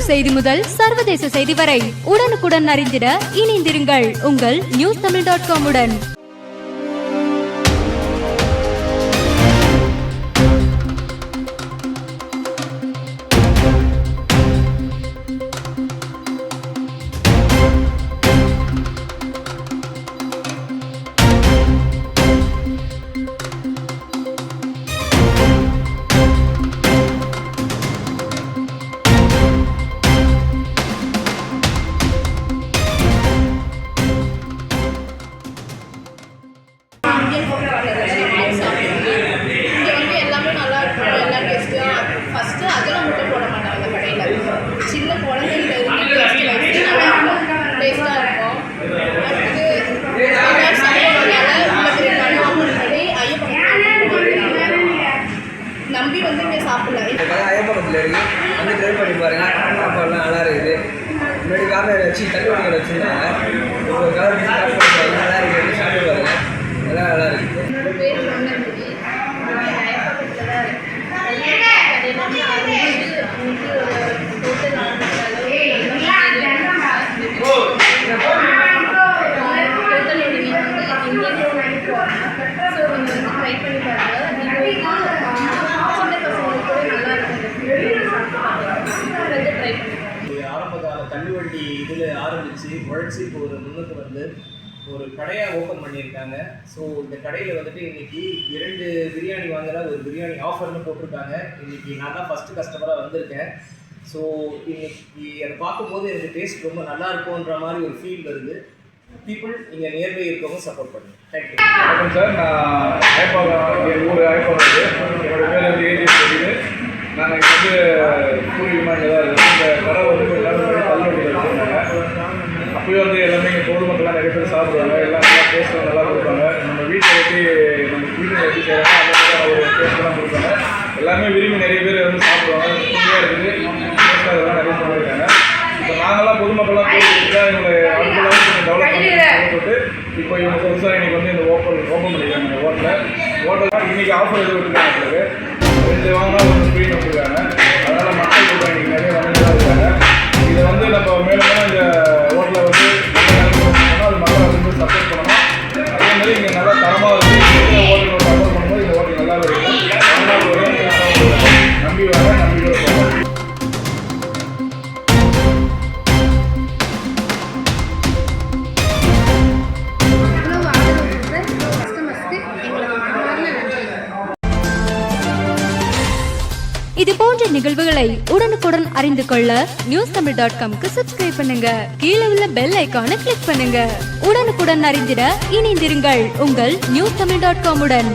செய்தி முதல் சர்வதேச செய்தி வரை உடனுக்குடன் அறிந்திட இணைந்திருங்கள் உங்கள் newstamil.com உடன். சின்ன குழந்தைங்க டேஸ்டாக இருக்கும். நம்பி வந்து இங்கே சாப்பிடலாம். ஐயப்பகத்தில் இருக்கு வந்து ட்ரை பண்ணி பாருங்க. சாப்பாடுலாம் நல்லா இருக்குது. முன்னாடி காலையில் வச்சு தள்ளி வண்டிகள் வச்சுருந்தாங்க. ஒரு கலர் நல்லா இருக்குது. சாப்பிட்டு பாருங்க. எல்லாம் நல்லா இருக்குது. என்னோட பேர் சொன்னபடி ஐயப்பகத்தில் தான் ஆரம்பகால தள்ளுவண்டி இதில் ஆரம்பித்து உழைச்சி இப்போ ஒரு முன்னுக்கு வந்து ஒரு கடையாக ஓப்பன் பண்ணியிருக்காங்க. ஸோ இந்த கடையில் வந்துட்டு இன்றைக்கி 2 பிரியாணி வாங்குற ஒரு பிரியாணி ஆஃபர்னு போட்டிருக்காங்க. இன்றைக்கி நான் தான் ஃபஸ்ட்டு கஸ்டமராக வந்திருக்கேன். ஸோ இன்றைக்கி அதை பார்க்கும்போது எனக்கு டேஸ்ட் ரொம்ப நல்லா இருக்கும்ன்ற மாதிரி ஒரு ஃபீல் வருது. பீப்புள் இங்கே நியர்பை இருக்கவங்க சப்போர்ட் பண்ணுங்க. தேங்க்யூ. வணக்கம் சார். நான் ஐயப்பாக்கம், என் ஊர் ஐயப்பாக்கம் இருக்குது. என்னோடய பேர் வந்து ஏஜிஎஸ் தெரியுது. நாங்கள் இங்கே வந்து பூர்வீகமாக தான் இருக்கோம். இந்த கடை வந்து எல்லாருமே தள்ளுவண்டியில் வச்சுருந்தாங்க. அப்போயே வந்து எல்லாமே இங்கே பொதுமக்கள்லாம் நிறைய பேர் சாப்பிடுவாங்க. எல்லாம் நல்லா டேஸ்ட்லாம் நல்லா கொடுப்பாங்க. நம்ம வீட்டில் எப்படி செய்கிறாங்க அந்த மாதிரி ஒரு டேஸ்ட்லாம் கொடுப்பாங்க. எல்லாமே விரும்பி நிறைய பேர் வந்து சாப்பிடுவாங்க. சுமையாக இருக்குது, டேஸ்ட்டாக இதெல்லாம் நிறைய சொல்லியிருக்காங்க. இப்போ நாங்கள்லாம் பொதுமக்கள்லாம் போயிட்டு இவங்களை அடுத்தலாம் கொஞ்சம் டெவலப் போட்டு இப்போ இவங்க புதுசாக இன்றைக்கி வந்து இந்த ஓப்பன் பண்ணியிருக்காங்க. ஹோட்டல் இன்றைக்கி ஆஃபர் எதுவும் இருக்காங்க. 2 வாங்கினா 1 ஃப்ரீ கொடுத்துருக்காங்க. அதனால் மக்கள் கூட இன்றைக்கி நிறைய வந்துட்டு தான் இருக்காங்க. இதை வந்து நம்ம மேலும் இந்த ஹோட்டலில் வந்து அது மக்களை வந்து சப்போர்ட் பண்ணணும். அதேமாதிரி இங்கே நல்லா தரமாக இருக்குது. ஹோட்டலோட சப்போர்ட் பண்ணும்போது இந்த ஹோட்டல் நல்லா இருக்கும். நம்பி வரேன், நம்பிக்கையோட போகிறோம். இது போன்ற நிகழ்வுகளை உடனுக்குடன் அறிந்து கொள்ள newstamil.com-க்கு சப்ஸ்கிரைப் பண்ணுங்க. கீழே உள்ள பெல் ஐகானை கிளிக் பண்ணுங்க. உடனுக்குடன் அறிந்திட இணைந்திருங்கள் உங்கள் newstamil.com உடன்.